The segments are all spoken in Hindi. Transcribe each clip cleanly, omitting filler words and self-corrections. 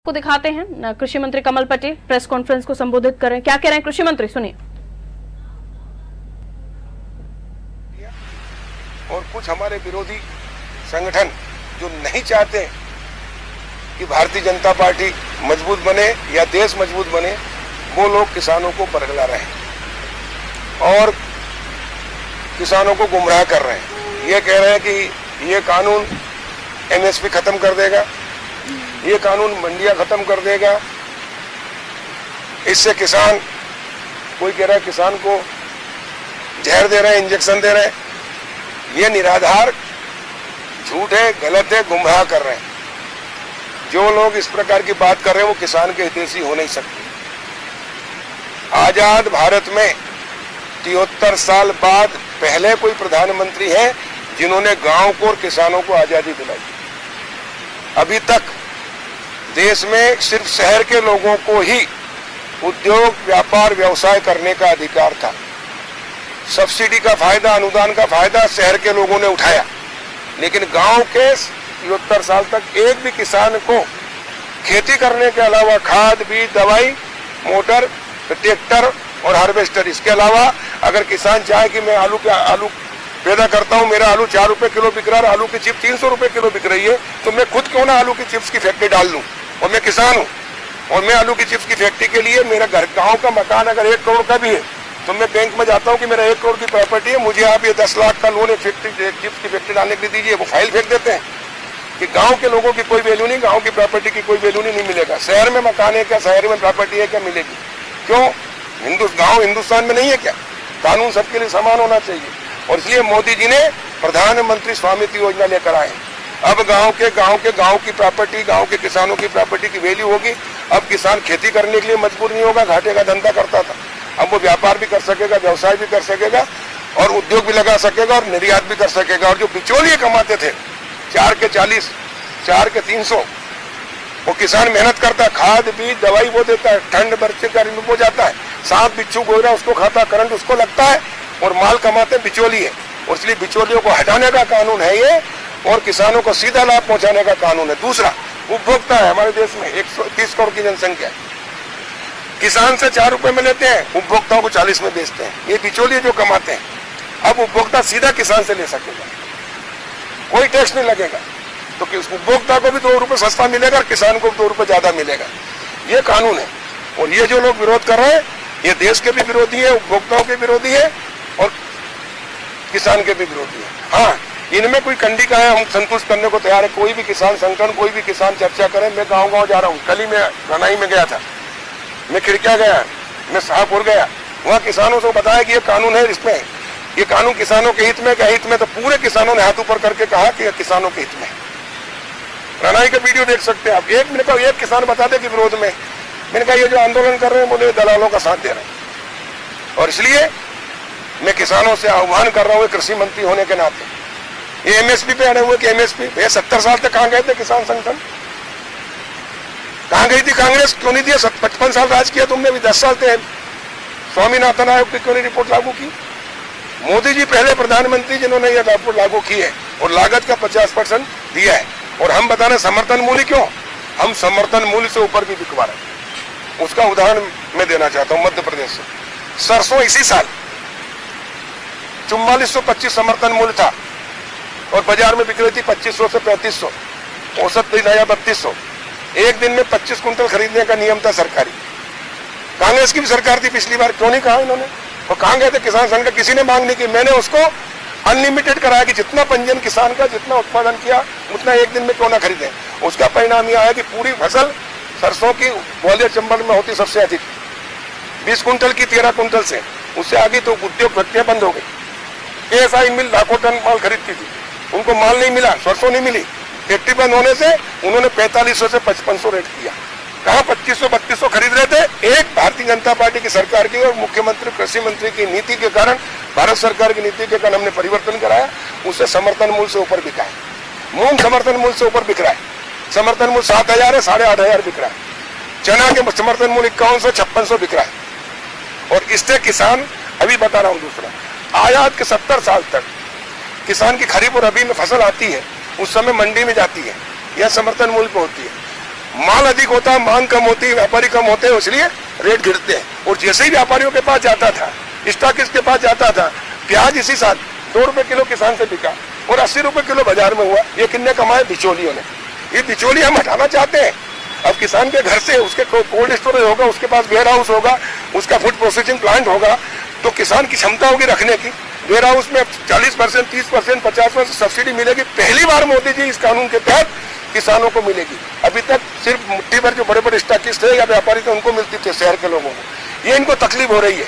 को दिखाते हैं। कृषि मंत्री कमल पटेल प्रेस कॉन्फ्रेंस को संबोधित कर रहे हैं। क्या कह रहे हैं कृषि मंत्री, सुनिए। और कुछ हमारे विरोधी संगठन जो नहीं चाहते कि भारतीय जनता पार्टी मजबूत बने या देश मजबूत बने, वो लोग किसानों को बरगला रहे हैं और किसानों को गुमराह कर रहे हैं। ये कह रहे हैं कि ये कानून एमएसपी खत्म कर देगा, ये कानून मंडियां खत्म कर देगा, इससे किसान, कोई कह रहा है किसान को जहर दे रहे हैं, इंजेक्शन दे रहे हैं। ये निराधार झूठ है, गलत है, गुमराह कर रहे हैं। जो लोग इस प्रकार की बात कर रहे हैं वो किसान के हितैषी हो नहीं सकते। आजाद भारत में 73 साल बाद पहले कोई प्रधानमंत्री है जिन्होंने गांव को और किसानों को आजादी दिलाई। अभी तक देश में सिर्फ शहर के लोगों को ही उद्योग, व्यापार, व्यवसाय करने का अधिकार था। सब्सिडी का फायदा, अनुदान का फायदा शहर के लोगों ने उठाया, लेकिन गांव के 73 साल तक एक भी किसान को खेती करने के अलावा खाद, बीज, दवाई, मोटर, ट्रैक्टर और हार्वेस्टर, इसके अलावा अगर किसान चाहे कि मैं आलू पैदा करता हूं, मेरा आलू 4 रुपए किलो बिक रहा है, आलू की चिप 300 रुपए किलो बिक रही है, तो मैं खुद क्यों ना आलू की चिप्स की फैक्ट्री डाल लूं। और मैं किसान हूं और मैं आलू की चिप्स की फैक्ट्री के लिए, मेरा घर गाँव का मकान अगर 1 करोड़ का भी है तो मैं बैंक में जाता हूं कि मेरा 1 करोड़ की प्रॉपर्टी है, मुझे आप ये 10 लाख का लोन चिप्स की फैक्ट्री डालने के लिए दीजिए। वो फाइल फेंक देते हैं कि गांव के लोगों की कोई वैल्यू नहीं, गांव की प्रॉपर्टी की कोई वैल्यू नहीं मिलेगा। शहर में मकान है क्या, शहर में प्रॉपर्टी है क्या, मिलेगी क्यों? गांव हिंदुस्तान में नहीं है क्या? कानून सबके लिए समान होना चाहिए। और इसलिए मोदी जी ने प्रधानमंत्री स्वामित्व योजना लेकर आए। अब गांव की प्रॉपर्टी, गांव के किसानों की प्रॉपर्टी की वैल्यू होगी। अब किसान खेती करने के लिए मजबूर नहीं होगा, घाटे का धंधा करता था, अब वो व्यापार भी कर सकेगा, व्यवसाय भी कर सकेगा और उद्योग भी लगा सकेगा और निर्यात भी कर सकेगा। और जो बिचौलिए कमाते थे 4 के 40, 4 के 300, वो किसान मेहनत करता है, खाद, बीज, दवाई वो देता है, ठंड बरसे का हो जाता है, सांप, बिच्छू, गोरा उसको खाता, करंट उसको लगता है और माल कमाते बिचौलिए। और इसलिए बिचौलियों को हटाने का कानून है ये और किसानों को सीधा लाभ पहुंचाने का कानून है। दूसरा, उपभोक्ता है हमारे देश में 130 करोड़ की जनसंख्या, किसान से 4 रुपए में लेते हैं, उपभोक्ताओं को 40 में बेचते हैं। ये बिचौलिए जो कमाते हैं, अब उपभोक्ता सीधा किसान से ले सकेगा, कोई टैक्स नहीं लगेगा, तो उपभोक्ता को भी 2 रुपए सस्ता मिलेगा और किसान को 2 रुपए ज्यादा मिलेगा। ये कानून है। और ये जो लोग विरोध कर रहे हैं ये देश के भी विरोधी है, उपभोक्ताओं के विरोधी है और किसान के भी विरोधी है। हाँ, इनमें कोई कंडी का है, हम संतुष्ट करने को तैयार है। कोई भी किसान संगठन, कोई भी किसान चर्चा करे। मैं गाँव जा रहा हूँ, कल ही मैं रनाई में गया था, मैं खिड़किया गया, मैं शाहपुर गया, वहाँ किसानों से बताया कि ये कानून है, इसमें ये कानून किसानों के हित में, क्या हित में, तो पूरे किसानों ने हाथ ऊपर करके कहा कि किसानों के हित में। रनाई का वीडियो देख सकते हैं आप। एक किसान बता दे कि विरोध में, मैंने कहा ये जो आंदोलन कर रहे हैं बोले दलालों का साथ दे रहे हैं। और इसलिए मैं किसानों से आह्वान कर रहा हूँ कृषि मंत्री होने के नाते, ये एमएसपी पे अड़े हुए कि एमएसपी, भैया 70 साल तक कहाँ गए थे किसान संगठन? कहाँ गई थी कांग्रेस? क्यों नहीं दिया? 55 साल राज किया तुमने, भी 10 साल थे। स्वामीनाथन आयोग की क्यों नहीं रिपोर्ट लागू की? मोदी जी पहले प्रधानमंत्री जिन्होंने ये रिपोर्ट लागू की है और लागत का 50% दिया है। और हम बता रहे समर्थन मूल्य क्यों? हम समर्थन मूल्य से ऊपर भी बिकवा रहे हैं। उसका उदाहरण मैं देना चाहता हूँ मध्य प्रदेश से। सरसों इसी साल 4425 समर्थन मूल्य था और बाजार में बिक रही थी 2500 से 3500, औसत नया 3200। एक दिन में 25 कुंटल खरीदने का नियम था सरकारी। कांग्रेस की भी सरकार थी पिछली बार, क्यों नहीं कहा इन्होंने? और कहाँ गए थे किसान संगठन? किसी ने मांग नहीं की। मैंने उसको अनलिमिटेड कराया कि जितना पंजीयन किसान का, जितना उत्पादन किया उतना एक दिन में क्यों ना खरीदे। उसका परिणाम यह आया कि पूरी फसल सरसों की ग्वालियर चंबल में होती सबसे अधिक, 20 कुंटल की 13 कुंटल से, उससे आगे तो उद्योग फैक्ट्रियां बंद हो गई। एएसआई मिल लाखों टन माल खरीदती थी, उनको माल नहीं मिला, सरसों नहीं मिली। फैक्ट्री बंद होने से उन्होंने 4500 से 5500 रेट किया। कहाँ 2500-3200 खरीद रहे थे। एक भारतीय जनता पार्टी की सरकार की और मुख्यमंत्री, कृषि मंत्री की नीति के कारण, भारत सरकार की नीति के कारण हमने परिवर्तन कराया, उससे समर्थन मूल्य से ऊपर बिका है। मूंग समर्थन मूल्य से ऊपर बिक रहा है, समर्थन मूल्य 7000 है, 8500 बिक रहा है। चना के समर्थन मूल्य 5100-5600 बिक रहा है। और इससे किसान, अभी बता रहा हूँ दूसरा, आयात के 70 साल तक किसान की खरीफ और रबी में फसल आती है, उस समय मंडी में जाती है, यह समर्थन मूल्य पर होती है। माल अधिक होता है, मांग कम होती है, व्यापारी कम होते हैं, इसलिए रेट गिरते हैं। और जैसे ही व्यापारियों के पास जाता था, स्टॉकिस्ट के पास जाता था, प्याज इसी साल 2 रुपए किलो किसान से बिका और 80 रुपए किलो बाजार में हुआ। ये कितने कमाए? बिचौलियों ने। ये बिचौली हम हटाना चाहते हैं। अब किसान के घर से उसके कोल्ड स्टोरेज होगा, उसके पास वेयर हाउस होगा, उसका फूड प्रोसेसिंग प्लांट होगा, तो किसान की क्षमता होगी रखने की। वेयर हाउस में 40%, 30%, 50% सब्सिडी मिलेगी। पहली बार मोदी जी इस कानून के तहत किसानों को मिलेगी। अभी तक सिर्फ मुट्ठी भर जो बड़े बड़े स्टॉकिस्ट थे या व्यापारी थे उनको मिलती थी, शहर के लोगों को। ये इनको तकलीफ हो रही है।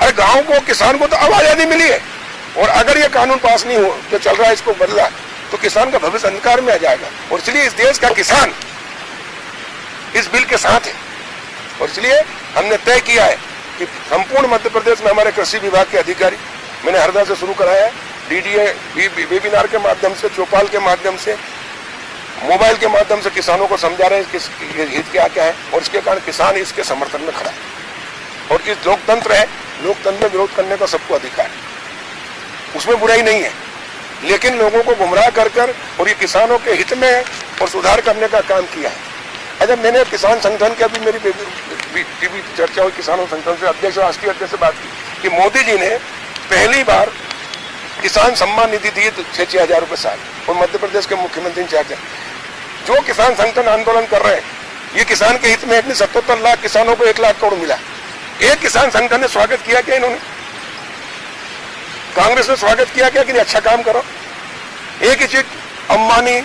अरे गाँव को, किसान को तो अब आजादी मिली है, और अगर ये कानून पास नहीं हो जो चल रहा है इसको बदला तो किसान का भविष्य अंधकार में आ जाएगा। और इसलिए इस देश का किसान इस बिल के साथ है। और इसलिए हमने तय किया है कि संपूर्ण मध्य प्रदेश में हमारे कृषि विभाग के अधिकारी, मैंने हरदा से शुरू कराया है, डीडीए वेबिनार के माध्यम से, चौपाल के माध्यम से, मोबाइल के माध्यम से किसानों को समझा रहे हैं कि हित क्या क्या है, और इसके कारण किसान इसके समर्थन में खड़ा है। और इस लोकतंत्र है, लोकतंत्र में विरोध करने का सबको अधिकार है, उसमें बुराई नहीं है। लेकिन लोगों को गुमराह कर कर और ये किसानों के हित में और सुधार करने का काम किया है। अच्छा, मैंने किसान संगठन की अभी मेरी टीवी चर्चा हुई, किसानों संगठन से अध्यक्ष, राष्ट्रीय अध्यक्ष से बात की कि मोदी जी ने पहली बार किसान सम्मान निधि दी 6-6 हजार रुपये साल, और मध्य प्रदेश के मुख्यमंत्री चाहते हैं जो किसान संगठन आंदोलन कर रहे हैं ये किसान के हित में है। 77 लाख किसानों को 1 लाख करोड़ मिला। एक किसान संगठन ने स्वागत किया क्या? इन्होंने कांग्रेस ने स्वागत किया क्या कि अच्छा काम करो? एक ही चीज अंबानी,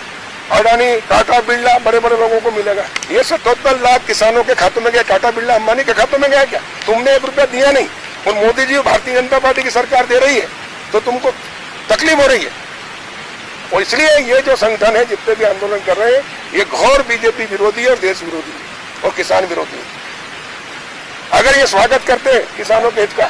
अडानी, टाटा, बिरला, बड़े बड़े लोगों को मिलेगा। ये 77 लाख किसानों के खातों में गया, टाटा, बिरला, अंबानी के खातों में गया क्या? तुमने 1 रुपया दिया नहीं, और मोदी जी भारतीय जनता पार्टी की सरकार दे रही है, तो तुमको तकलीफ हो रही है। और इसलिए ये जो संगठन है, जितने भी आंदोलन कर रहे हैं, ये घोर बीजेपी विरोधी है और देश विरोधी है और किसान विरोधी है। अगर ये स्वागत करते हैं किसानों के हित का,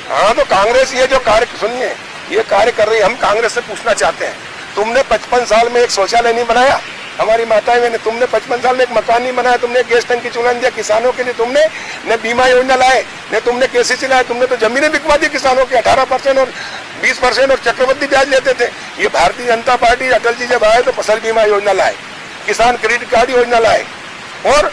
हाँ, तो कांग्रेस ये जो कार्य, सुनिए, ये कार्य कर रही है। हम कांग्रेस से पूछना चाहते हैं, तुमने 55 साल में एक शौचालय नहीं बनाया? हमारी माताएं बहनें, तुमने 55 साल में एक मकान नहीं बनाया? तुमने गैस टंकी चुना दिया किसानों के लिए? तुमने न बीमा योजना लाए, न तुमने केसीसी लाए, तुमने तो जमीनें बिकवा दी किसानों की 18% और 20% और चक्रवृद्धि ब्याज लेते थे। ये भारतीय जनता पार्टी, अटल जी जब आए तो फसल बीमा योजना लाए, किसान क्रेडिट कार्ड योजना लाए, और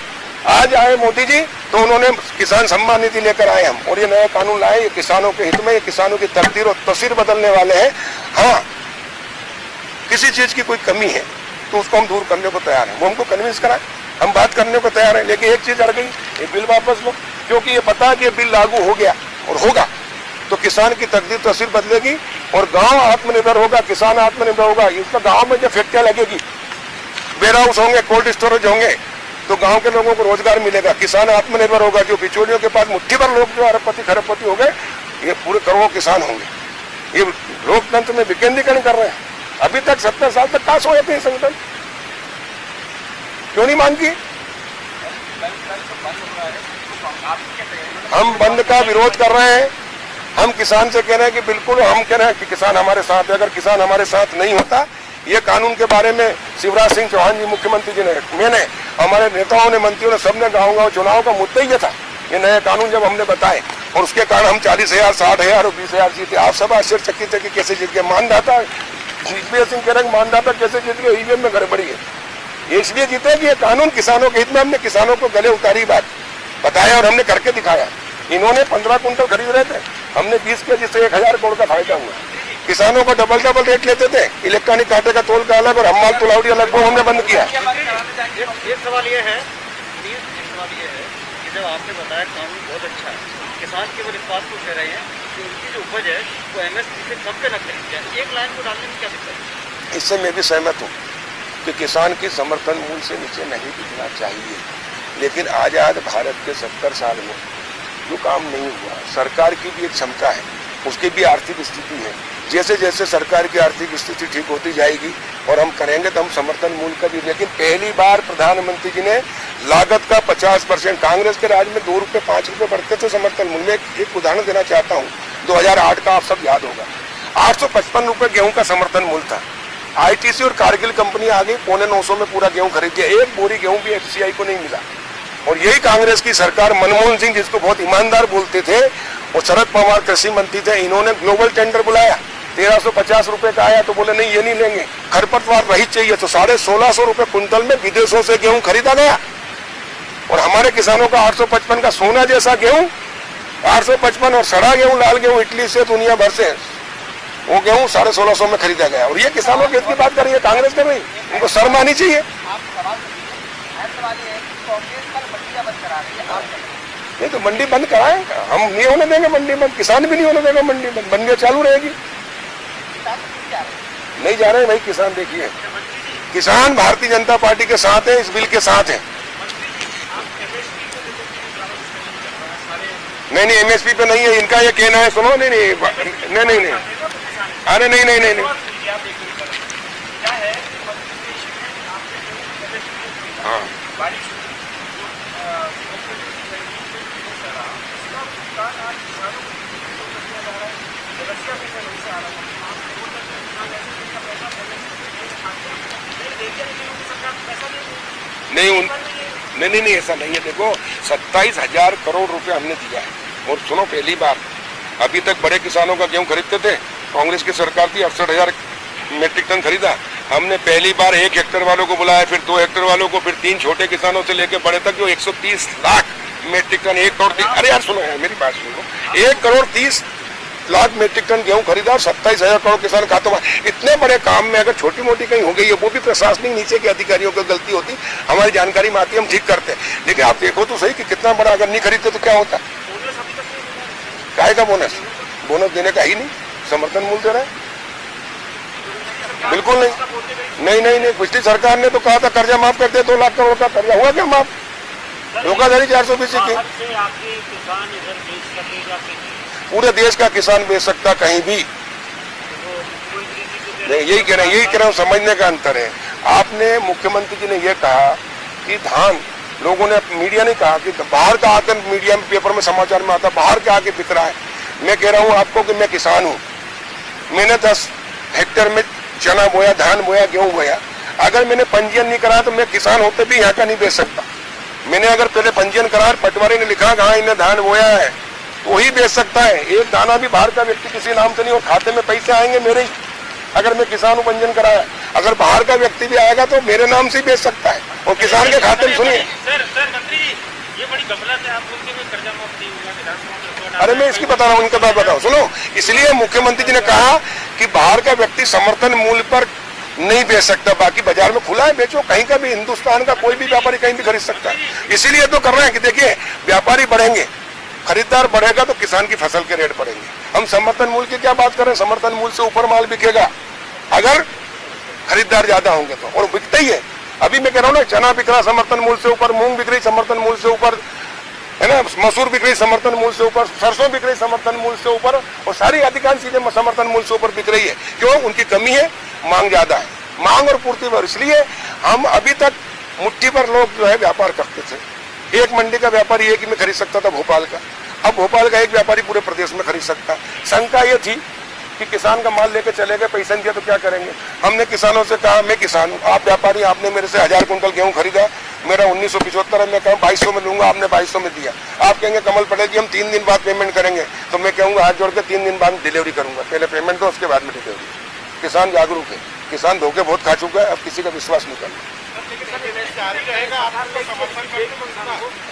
आज आए मोदी जी तो उन्होंने किसान सम्मान निधि लेकर आए हम, और ये नया कानून लाए। ये किसानों के हित में, ये किसानों की तकदीर और तस्वीर बदलने वाले हैं। हाँ, किसी चीज की कोई कमी है तो उसको हम दूर करने को तैयार हैं, वो हमको कन्विंस कराए, हम बात करने को तैयार हैं। लेकिन एक चीज अड़ गई, ये बिल वापस लो, क्योंकि ये पता है कि ये बिल लागू हो गया और होगा तो किसान की तकदीर तस्वीर बदलेगी और गांव आत्मनिर्भर होगा, किसान आत्मनिर्भर होगा। इसका गांव में जब फैक्ट्रियां लगेगी, वेयर हाउस होंगे, कोल्ड स्टोरेज होंगे, तो गांव के लोगों को रोजगार मिलेगा, किसान आत्मनिर्भर होगा। जो बिचौलियों के पास मुट्ठी भर लोग जो अरबपति खरबपति हो गए, ये पूरे करोड़ों किसान होंगे। ये लोकतंत्र में विकेंद्रीकरण कर रहे हैं। अभी तक 70 साल तक कहां सोए थे संगठन? क्यों नहीं मांगी? हम बंद का विरोध कर रहे हैं। हम किसान से कह रहे हैं कि बिल्कुल, हम कह रहे हैं कि किसान हमारे साथ है। अगर किसान हमारे साथ नहीं होता, ये कानून के बारे में शिवराज सिंह चौहान जी मुख्यमंत्री जी ने, मैंने, हमारे नेताओं ने, मंत्रियों ने, सबने गाँव चुनाव का मुद्दा ही था ये नए कानून जब हमने बताए, और उसके कारण हम 40,000, 60,000 और 20,000 जीते। आप सब आश्चर्यचकित थे कि कैसे जीत गए। मानदाता सिंह कह रहे हैं मानदाता कैसे जीत गए? ईवीएम में गड़बड़ी है। ये इसलिए जीते कि ये कानून किसानों के हित में। हमने किसानों को गले उतारी बात बताया और हमने करके दिखाया। इन्होंने 15 कुंटल खरीद रहे थे, हमने 20 के, जिससे 1,000 करोड़ का फायदा हुआ। किसानों को डबल रेट लेते थे, इलेक्ट्रॉनिक कांटे का तोल का अलग और हमाल तुलावटी अलग, वो हमने बंद किया। एक सवाल ये है कि जब आपने बताया कानून बहुत अच्छा है, किसान केवल इस बात को कह रहे हैं कि उनकी जो उपज है वो एमएसपी से कम के न खरीद, एक लाइन को डालने में क्या दिक्कत है? इससे मैं भी सहमत हूँ कि किसान की समर्थन मूल्य से नीचे नहीं बिकना चाहिए। लेकिन आजाद भारत के 70 साल में जो काम नहीं हुआ, सरकार की भी एक क्षमता है, उसकी भी आर्थिक स्थिति है। जैसे जैसे सरकार की आर्थिक स्थिति ठीक होती जाएगी और हम करेंगे तो हम समर्थन मूल्य का भी। लेकिन पहली बार प्रधानमंत्री जी ने लागत का 50%, कांग्रेस के राज में 2 रुपये 5 रुपये बढ़ते थे समर्थन मूल्य में। एक उदाहरण देना चाहता हूँ, 2008 का आप सब याद होगा, 855 रुपये गेहूं का समर्थन मूल्य था। आईटीसी और कारगिल कंपनी आ गई, 950 में पूरा गेहूं खरीद दिया। एक बोरी गेहूं भी एफसीआई को नहीं मिला। और यही कांग्रेस की सरकार, मनमोहन सिंह जिसको बहुत ईमानदार बोलते थे, और शरद पवार कृषि मंत्री थे, इन्होंने ग्लोबल टेंडर बुलाया 1350 रुपए का आया तो बोले नहीं ये नहीं लेंगे, खरपतवार रहित चाहिए, तो 1650 रुपए कुंतल में विदेशों से गेहूं खरीदा गया। और हमारे किसानों का 855 का सोना जैसा गेहूं, 855 और सड़ा गेहूं, लाल गेहूं इटली से दुनिया भर से, वो गेहूं 1650 में खरीदा गया। और ये किसानों के हित की बात कर रही है कांग्रेस कर रही, उनको शर्म आनी चाहिए। नहीं तो मंडी बंद कराएं, हम नहीं होने देंगे मंडी बंद, किसान भी नहीं होने देगा मंडी बंद, मंडियां चालू रहेगी। नहीं जा रहे भाई किसान, देखिए किसान भारतीय जनता पार्टी के साथ है, इस बिल के साथ है। नहीं एमएसपी पे नहीं है, इनका ये कहना है, सुनो नहीं अरे नहीं हाँ नहीं ऐसा नहीं है। देखो 27,000 करोड़ रुपए हमने दिया है। और सुनो, पहली बार अभी तक बड़े किसानों का गेहूं खरीदते थे, कांग्रेस की सरकार थी, 68,000 मेट्रिक टन खरीदा। हमने पहली बार 1 हेक्टेयर वालों को बुलाया, फिर 2 हेक्टेयर वालों को, फिर 3 छोटे किसानों से लेकर बड़े तक, जो 130 लाख मेट्रिक टन, 1 करोड़, अरे यार सुनो मेरी बात सुनो, 1 करोड़ 30 लाख मेट्रिक टन गेहूं खरीदा और 27,000 करोड़ किसान खातों में। इतने बड़े काम में अगर छोटी मोटी कहीं हो गई है, वो भी प्रशासनिक नीचे के अधिकारियों की गलती होती, हमारी जानकारी में आती, हम ठीक करते हैं। लेकिन आप देखो तो सही कि कितना बड़ा, अगर नहीं खरीदते तो क्या होता, काहे का बोनस देने का ही नहीं, समर्थन मूल्य दे रहे हैं, बिल्कुल नहीं। पिछली सरकार ने तो कहा था कर्जा माफ करते, 2 लाख करोड़ का कर्जा हुआ क्या माफ? धोखाधड़ी 420 की। पूरे देश का किसान बेच सकता कहीं भी, यही कह रहा हूँ, समझने का अंतर है। आपने, मुख्यमंत्री जी ने यह कहा कि धान, लोगों ने, मीडिया ने कहा कि बाहर का आकर, मीडिया में, पेपर में, समाचार में आता बाहर के आके बिक रहा है। मैं कह रहा हूँ आपको कि मैं किसान हूँ, मैंने 10 हेक्टेयर में चना बोया, धान बोया, गेहूं बोया। अगर मैंने पंजीयन नहीं कराया तो मैं किसान होते भी यहाँ का नहीं बेच सकता। मैंने अगर पहले पंजीयन कराया, पटवारी ने लिखा कि हाँ इन्हें धान बोया है, तो वही बेच सकता है। एक दाना भी बाहर का व्यक्ति किसी नाम से नहीं, और खाते में पैसे आएंगे मेरे ही, अगर मैं किसान हूँ, पंजीयन कराया। अगर बाहर का व्यक्ति भी आएगा तो मेरे नाम से बेच सकता है, और किसान के खाते में। सुनिए सर मंत्री जी, ये बड़ी गफलत है, आप बोलते हैं कर्जा माफ नहीं होगा। अरे मैं इसकी बता रहा हूँ, इनका बात बताओ, सुनो। इसलिए मुख्यमंत्री जी ने कहा कि बाहर का व्यक्ति समर्थन मूल्य पर नहीं बेच सकता, बाकी बाजार में खुला है, बेचो, कहीं का भी, हिंदुस्तान का कोई भी व्यापारी कहीं भी खरीद सकता है। इसीलिए तो कर रहे हैं कि देखिए व्यापारी बढ़ेंगे, खरीदार बढ़ेगा तो किसान की फसल के रेट बढ़ेंगे। हम समर्थन मूल्य की क्या बात कर रहे हैं, समर्थन मूल्य से ऊपर माल बिकेगा अगर खरीदार ज्यादा होंगे तो, और बिकते ही है। अभी मैं कह रहा हूँ ना, चना बिक रहा समर्थन मूल्य से ऊपर, मूंग बिक रही समर्थन मूल्य से ऊपर, है ना, मसूर बिक रही समर्थन मूल्य से ऊपर, सरसों बिक रही समर्थन मूल्य से ऊपर, और सारी अधिकांश चीजें समर्थन मूल्य से ऊपर बिक रही है। क्यों? उनकी कमी है, मांग ज्यादा है, मांग और पूर्ति पर। इसलिए हम अभी तक मुट्ठी पर लोग जो है व्यापार करते थे। एक मंडी का व्यापारी एक ही में खरीद सकता था, भोपाल का। अब भोपाल का एक व्यापारी पूरे प्रदेश में खरीद सकता है। शंका ये थी कि किसान का माल लेकर चले गए, पैसा नहीं दिया तो क्या करेंगे। हमने किसानों से कहा, मैं किसान हूँ, आप व्यापारी, आपने मेरे से 1000 कुंटल गेहूं खरीदा, मेरा 1975 है, मैं कहूँ 2200 में लूंगा, आपने 2200 में दिया। आप कहेंगे कमल पटेल जी हम 3 दिन बाद पेमेंट करेंगे, तो मैं कहूँगा हाथ जोड़ के 3 दिन बाद डिलीवरी करूंगा, पहले पेमेंट दो, उसके बाद में डिलीवरी। किसान जागरूक है, किसान धोखे बहुत खा चुका है, अब किसी का विश्वास नहीं करना।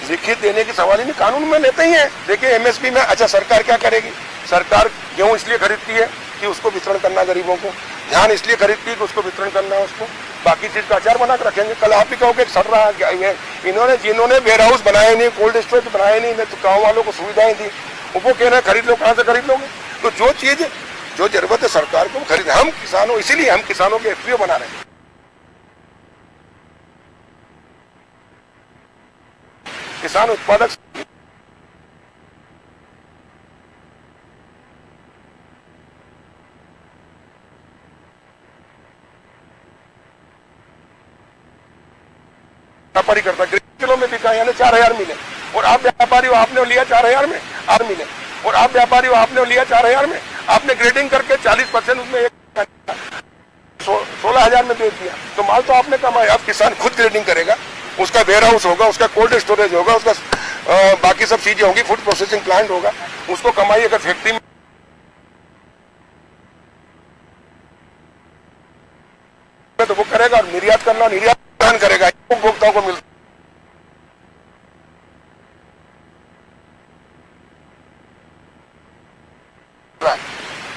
लिखित देने की सवाल ही नहीं, कानून में लेते ही है। देखिए एमएसपी में, अच्छा सरकार क्या करेगी, सरकार गेहूं इसलिए खरीदती है कि उसको वितरण करना गरीबों को, धान इसलिए खरीदती है कि उसको वितरण करना है उसको, बाकी चीज का अचार बना कर रखेंगे। कल आप ही कहोगे सड़ रहा है, इन्होंने जिन्होंने वेयर हाउस बनाए नहीं, कोल्ड स्टोरेज बनाए नहीं, तो गाँव वालों को सुविधाएं दी, वो कह रहे हैं खरीद लो, कहाँ से खरीद लोगे। तो जो चीज जो जरूरत है सरकार को खरीद, हम किसानों, इसीलिए हम किसानों के एफपीओ बना रहे हैं। किसान उत्पादक व्यापारी करता, किलो में बिका, यानी 4000 मिले, और आप व्यापारी हो, आपने लिया 4000 में 8 मिले, और आप व्यापारी हो, आपने लिया 4000 में, आपने ग्रेडिंग करके 40% उसमें 16,000 में बेच दिया, तो माल तो आपने कमाया। अब किसान खुद ग्रेडिंग करेगा, उसका वेयर हाउस होगा, उसका कोल्ड स्टोरेज होगा, उसका बाकी सब चीजें होंगी, फूड प्रोसेसिंग प्लांट होगा, उसको कमाई अगर फैक्ट्री में है तो वो करेगा, और निर्यात करना निर्यात करेगा, उपभोक्ताओं को मिलता है।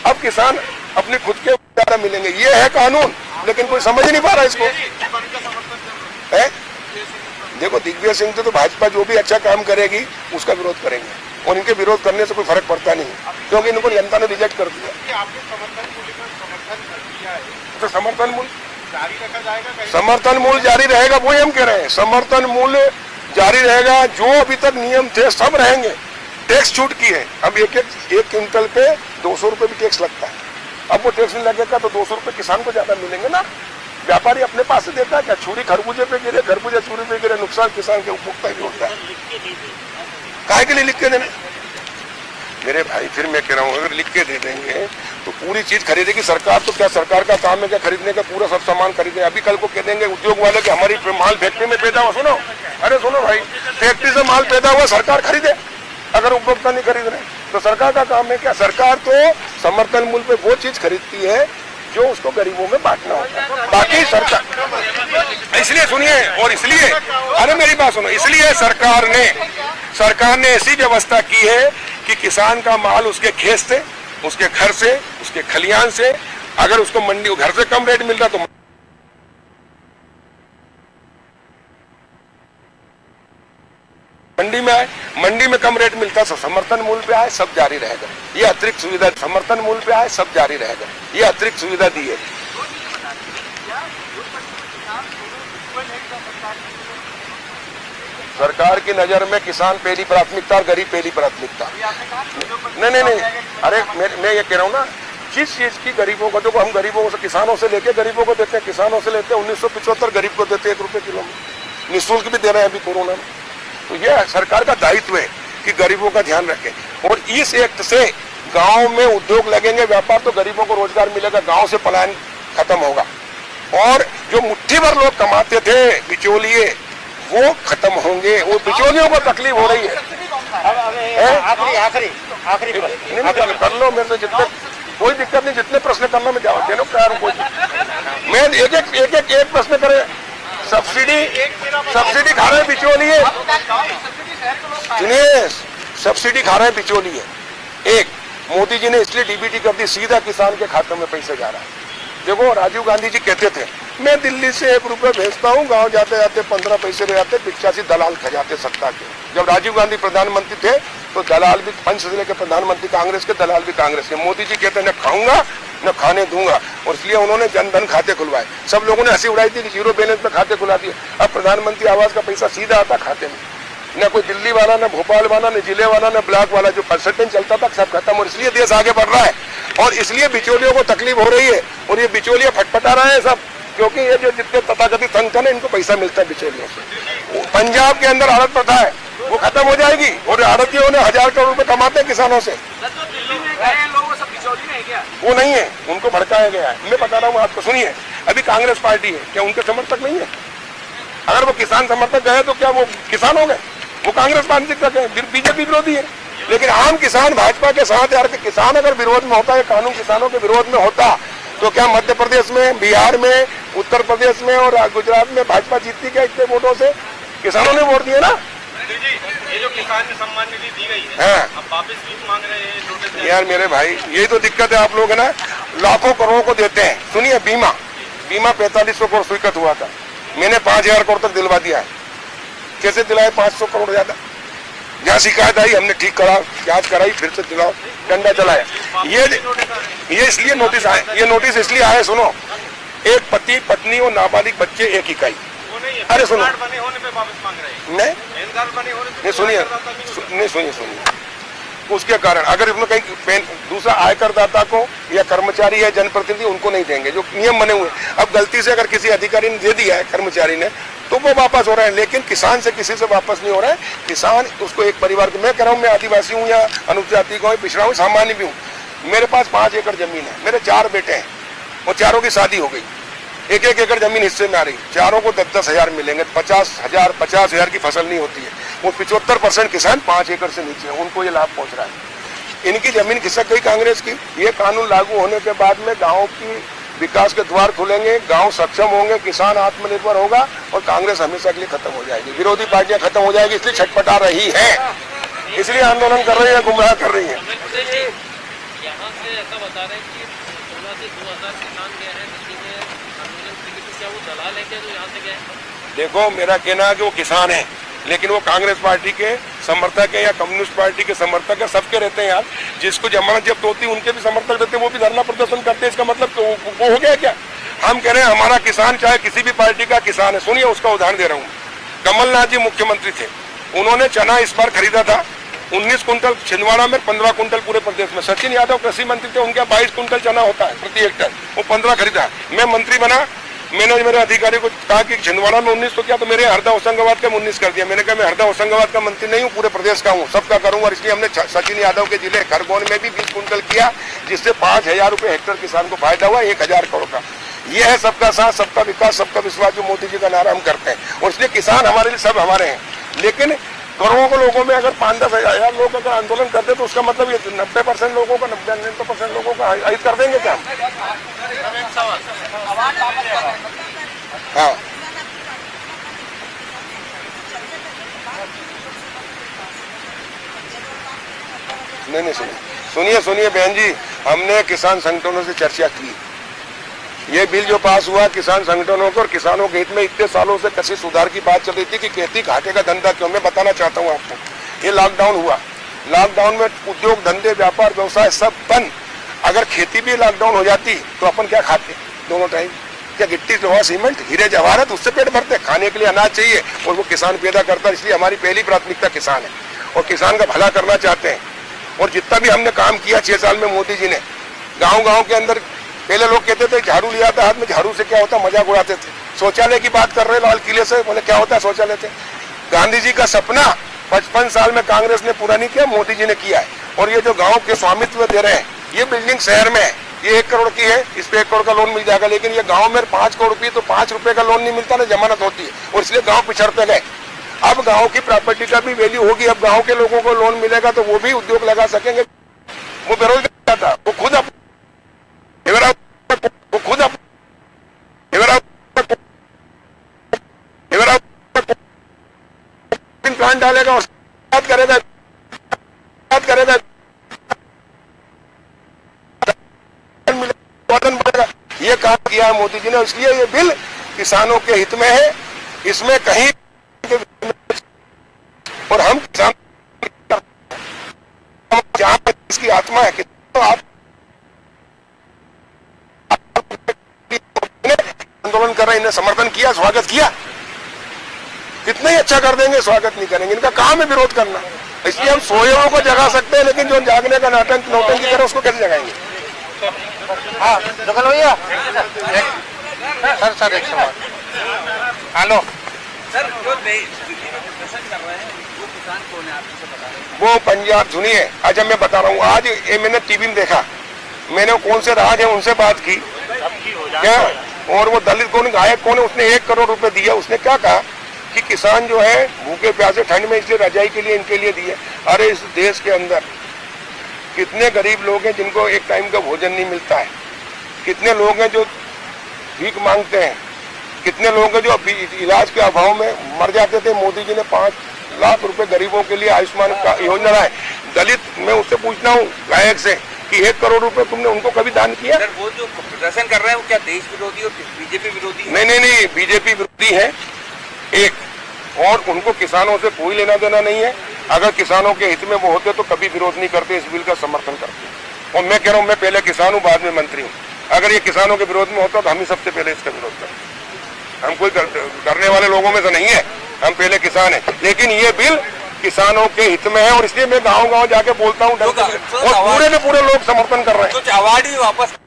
अब किसान अपने खुद के ज्यादा मिलेंगे, ये है कानून, लेकिन कोई समझ नहीं पा रहा इसको है। देखो दिग्विजय सिंह तो भाजपा जो भी अच्छा काम करेगी उसका विरोध करेंगे, और इनके विरोध करने से कोई फर्क पड़ता नहीं, क्योंकि इनको जनता ने रिजेक्ट कर दिया। तो समर्थन मूल्य जारी रखा जाएगा, समर्थन मूल्य जारी रहेगा, वही हम कह रहे हैं, समर्थन मूल्य जारी रहेगा। जो अभी तक नियम थे सब रहेंगे। टैक्स छूट की है, अब एक क्विंटल पे 200 रुपए भी टैक्स लगता है, अब वो टैक्स नहीं लगेगा तो 200 रुपए किसान को ज्यादा मिलेंगे ना। व्यापारी अपने पास से देता है क्या? छुरी खरबूजे पे गिरे, खरबूजा छुरी पे गिरे, नुकसान किसान के उपभोक्ता ही होता है। काहे के लिए लिख के देने? मेरे भाई फिर मैं कह रहा हूँ, अगर लिख के दे देंगे तो पूरी चीज खरीदेगी सरकार। तो क्या सरकार का काम है क्या खरीदने का? पूरा सब सामान खरीदे। अभी कल को कह देंगे उद्योग वाले कि हमारी माल फैक्ट्री में पैदा हुआ, सुनो, अरे सुनो भाई, फैक्ट्री से माल पैदा हुआ सरकार खरीदे, अगर उपभोक्ता नहीं खरीद रहे तो सरकार का काम है क्या? सरकार तो समर्थन मूल्य पे वो चीज खरीदती है जो उसको गरीबों में बांटना होता है। बाकी सरकार, इसलिए सुनिए, और इसलिए, अरे मेरी बात सुनो, इसलिए सरकार ने ऐसी व्यवस्था की है कि किसान का माल उसके खेत से, उसके घर से, उसके खलियान से, अगर उसको मंडी घर से कम रेट मिल रहा तो मंडी में आए, मंडी में कम रेट मिलता है समर्थन मूल्य पे आए, सब जारी रहेगा। ये अतिरिक्त सुविधा समर्थन मूल्य पे आए, सब जारी रहेगा। ये अतिरिक्त सुविधा दी है। सरकार की नजर में किसान पहली प्राथमिकता और गरीब पहली प्राथमिकता। नहीं, अरे मैं ये कह रहा हूँ ना, जिस चीज की गरीबों को, देखो हम गरीबों से, किसानों से लेके गरीबों को देते हैं, किसानों से लेते हैं 1975 गरीब को देते 1 रुपए किलो में, निःशुल्क भी दे रहे हैं अभी कोरोना में। तो यह सरकार का दायित्व है कि गरीबों का ध्यान रखें। और इस एक्ट से गांव में उद्योग लगेंगे, व्यापार, तो गरीबों को रोजगार मिलेगा, गांव से पलायन खत्म होगा। और जो मुट्ठी भर लोग कमाते थे बिचौलिए, वो खत्म होंगे। वो बिचौलियों को तकलीफ हो रही है। आखिरी कर लो, मेरे से जितने, कोई दिक्कत नहीं, जितने प्रश्न करना मैं जाओ, देनो तैयार हूँ। मैं एक प्रश्न करे। सब्सिडी खा रहे हैं बिचौलिए, सुनिए, सब्सिडी खा रहे हैं बिचौलिए। एक, मोदी जी ने इसलिए डीबीटी कर दी, सीधा किसान के खाते में पैसे जा रहा है। देखो राजीव गांधी जी कहते थे, मैं दिल्ली से 1 रुपए भेजता हूँ, गांव जाते जाते 15 पैसे ले जाते, 85 दलाल खजाते सत्ता के। जब राजीव गांधी प्रधानमंत्री थे तो दलाल भी, पंच जिले के प्रधानमंत्री कांग्रेस के, दलाल भी कांग्रेस के। मोदी जी कहते न खाऊंगा न खाने दूंगा, और इसलिए उन्होंने जन धन खाते खुलवाए। सब लोगों ने हंसी उड़ाई थी कि 0 बैलेंस पे खाते खुला दिए। अब प्रधानमंत्री आवास का पैसा सीधा आता खाते में, न कोई दिल्ली वाला, न भोपाल वाला, न जिले वाला, न ब्लॉक वाला, जो परसेंटेज चलता था सब खत्म। और इसलिए देश आगे बढ़ रहा है, और इसलिए बिचौलियों को तकलीफ हो रही है, और ये बिचौलिए फटफटा रहे हैं सब, क्योंकि ये जो जितने तथाकथित संगठन है इनको पैसा मिलता है बिचौलियों से। पंजाब के अंदर आड़त प्रथा है, वो खत्म हो जाएगी, और आड़तियों ने 1000 करोड़ रुपए कमाते हैं किसानों से। वो नहीं है, उनको भड़काया गया है। मैं बता रहा हूँ आपको, सुनिए, अभी कांग्रेस पार्टी है, क्या उनके समर्थक नहीं है? अगर वो किसान समर्थक गए तो क्या वो किसान हो गए? वो कांग्रेस पार्टी तक है, बीजेपी विरोधी है। लेकिन आम किसान भाजपा के साथ, यार किसान अगर विरोध में होता है, कानून किसानों के विरोध में होता, तो क्या मध्य प्रदेश में, बिहार में, उत्तर प्रदेश में और गुजरात में भाजपा जीतती क्या इतने वोटों से? किसानों ने वोट दिए ना। ये जो किसान सम्मान निधि दी गई है, हाँ, अब वापस भी मांग रहे हैं। यार मेरे भाई, यही तो दिक्कत है। आप लोग है ना, लाखों करोड़ों को देते हैं। सुनिए, बीमा 4500 करोड़ स्वीकृत हुआ था, मैंने 5000 करोड़ तक दिलवा दिया है। कैसे दिलाए? 500 करोड़ ज्यादा। जहाँ शिकायत आई हमने ठीक करा, जांच कराई, फिर से दिलाओ, डंडा चलाया। ये इसलिए नोटिस आए, ये नोटिस इसलिए आए, सुनो, एक पति पत्नी और नाबालिग बच्चे एक इकाई। अरे सुनो, बने होने पे वापस मांग रहे हैं। नहीं, सुनिए, उसके कारण अगर इसमें कहीं दूसरा आयकर दाता को या कर्मचारी या जनप्रतिनिधि, उनको नहीं देंगे, जो नियम बने हुए। अब गलती से अगर किसी अधिकारी ने दे दिया है, कर्मचारी ने, तो वो वापस हो रहा है, लेकिन किसान से किसी से वापस नहीं हो रहा है। किसान उसको एक परिवार को, मैं कह रहा हूँ, मैं आदिवासी हूँ या अनुजाति को पिछड़ा हूँ, सामान्य भी हूँ, मेरे पास 5 एकड़ जमीन है, मेरे 4 बेटे हैं, और चारों की शादी हो गई, 1-1 एकड़ जमीन हिस्से में आ रही, चारों को 10-10 हजार मिलेंगे, 50 हजार की फसल नहीं होती है। वो 75% किसान 5 एकड़ से नीचे है, उनको ये लाभ पहुंच रहा है। इनकी जमीन खिसक गई कांग्रेस की। ये कानून लागू होने के बाद में गाँव की विकास के द्वार खुलेंगे, गांव सक्षम होंगे, किसान आत्मनिर्भर होगा और कांग्रेस हमेशा के लिए खत्म हो जाएगी, विरोधी पार्टियां खत्म हो जाएगी। इसलिए छटपटा रही है, इसलिए आंदोलन कर रही है, गुमराह कर रही है। यहाँ से ऐसा बता रहे हैं कि 16 से 2000 किसान गए हैं दिल्ली में आंदोलन के लिए, क्या वो दलाल है क्या जो यहाँ से गए? देखो, मेरा कहना है कि वो किसान है, लेकिन वो कांग्रेस पार्टी के समर्थक है या कम्युनिस्ट पार्टी के समर्थक है, सबके रहते हैं यार। जिसको जमानत जब्त होती है उनके भी समर्थक रहते हैं, वो भी धरना प्रदर्शन करते हैं। इसका मतलब तो वो हो गया क्या? हम कह रहे हैं हमारा किसान चाहे किसी भी पार्टी का किसान है। सुनिए, उसका उदाहरण दे रहा हूँ। कमलनाथ जी मुख्यमंत्री थे, उन्होंने चना इस बार खरीदा था 19 कुंटल छिंदवाड़ा में, 15 कुंटल पूरे प्रदेश में। सचिन यादव कृषि मंत्री थे, उनके 22 कुंटल चना होता है प्रति हेक्टेयर, वो 15 खरीदा। मैं मंत्री बना, मैंने मेरे अधिकारी को कहा कि छिंदवाड़ा में 19 तो क्या, तो मेरे हरदा होशंगाबाद का 19 कर दिया। मैंने कहा मैं हरदा होशंगाबाद का मंत्री नहीं हूँ, पूरे प्रदेश का हूँ, सबका करूंगा। इसलिए हमने सचिन यादव के जिले खरगोन में भी 20 कुंटल किया, जिससे 5000 रुपए हेक्टेयर किसान को फायदा हुआ, 1000 करोड़ का। ये है सबका साथ, सबका विकास, सबका विश्वास, जो मोदी जी का नारा हम करते हैं। और इसलिए किसान हमारे लिए सब हमारे हैं। लेकिन करोड़ों के लोगों में अगर 5-10 हजार लोग अगर आंदोलन करते तो उसका मतलब ये 90% लोगों का, 90% लोगों का हित कर देंगे क्या? हाँ, नहीं सुनिए बहन जी, हमने किसान संगठनों से चर्चा की। ये बिल जो पास हुआ किसान संगठनों को और किसानों के हित में, इतने सालों से कृषि सुधार की बात चल रही थी कि खेती घाटे का धंधा क्यों। मैं बताना चाहता हूँ आपको, ये लॉकडाउन हुआ, लॉकडाउन में उद्योग धंधे व्यापार व्यवसाय सब बंद। अगर खेती भी लॉकडाउन हो जाती तो अपन क्या खाते दोनों टाइम? क्या गिट्टी लोहा सीमेंट हीरे जवाहरात, उससे पेट भरते? खाने के लिए अनाज चाहिए और वो किसान पैदा करता है। इसलिए हमारी पहली प्राथमिकता किसान है और किसान का भला करना चाहते हैं। और जितना भी हमने काम किया 6 साल में मोदी जी ने, गाँव के अंदर, पहले लोग कहते थे झाड़ू लिया था हाथ में, झाड़ू से क्या होता, मजाक उड़ाते थे। शौचालय की बात कर रहे लाल किले से, बोले क्या होता है शौचालय से? गांधी जी का सपना 55 साल में कांग्रेस ने पूरा नहीं किया, मोदी जी ने किया है। और ये जो गांव के स्वामित्व दे रहे हैं, ये बिल्डिंग शहर में है, ये 1 करोड़ की है, इस पे 1 करोड़ का लोन मिल जाएगा। लेकिन ये गांव में 5 करोड़ रुपये, तो 5 रुपए का लोन नहीं मिलता ना, जमानत होती है, और इसलिए गांव पिछड़ते गए। अब गांव की प्रॉपर्टी का भी वैल्यू होगी, अब गांव के लोगों को लोन मिलेगा तो वो भी उद्योग लगा सकेंगे। वो बेरोजगार था, वो खुद प्लांट डालेगा और बात करेगा ये काम किया है मोदी जी ने। इसलिए ये बिल किसानों के हित में है, इसमें कहीं और हम किसान जहां पर इसकी आत्मा है, तो आप आंदोलन कर रहे हैं, इन्हें समर्थन किया, स्वागत किया, कितना ही अच्छा कर देंगे, स्वागत नहीं करेंगे। इनका काम है विरोध करना। इसलिए हम सोए हुए को जगा सकते हैं, लेकिन जो जागने का नौटंकी करे उसको कैसे जगाएंगे? हाँ भैया, सर एक सवाल। हेलो सर, जो दिल्ली में प्रदर्शन कर रहे हैं वो किसान कौन है, आप मुझे बता रहे हैं? वो पंजाब, सुनिए, आज मैं बता रहा हूँ, आज ये मैंने टीवी में देखा, मैंने कौन से राज है उनसे बात की क्या, और वो दलित कौन, गायक कौन है, उसने 1 करोड़ रुपए दिया। उसने क्या कहा कि किसान जो है भूखे प्यासे ठंड में इसलिए रजाई के लिए इनके लिए दिए। अरे इस देश के अंदर कितने गरीब लोग हैं जिनको एक टाइम का भोजन नहीं मिलता है, कितने लोग हैं जो भीख मांगते हैं, कितने लोग हैं जो इलाज के अभाव में मर जाते थे। मोदी जी ने 5 लाख रुपए गरीबों के लिए आयुष्मान का योजना है। दलित, मैं उससे पूछना हूँ गायक से कि 1 करोड़ रुपए तुमने उनको कभी दान किया? सर, वो जो प्रदर्शन कर रहे हैं वो क्या देश विरोधी और बीजेपी विरोधी? नहीं, बीजेपी विरोधी है एक, और उनको किसानों से कोई लेना देना नहीं है। अगर किसानों के हित में वो होते तो कभी विरोध नहीं करते, इस बिल का समर्थन करते। और मैं कह रहा हूँ, मैं पहले किसान हूँ, बाद में मंत्री हूँ। अगर ये किसानों के विरोध में होता तो हम ही सबसे पहले इसका विरोध करते। हम कोई डरने वाले लोगों में से नहीं है, हम पहले किसान हैं। लेकिन ये बिल किसानों के हित में है और इसलिए मैं गाँव जाके बोलता हूँ, और पूरे के पूरे लोग समर्थन कर रहे हैं। कुछ अवार्ड भी वापस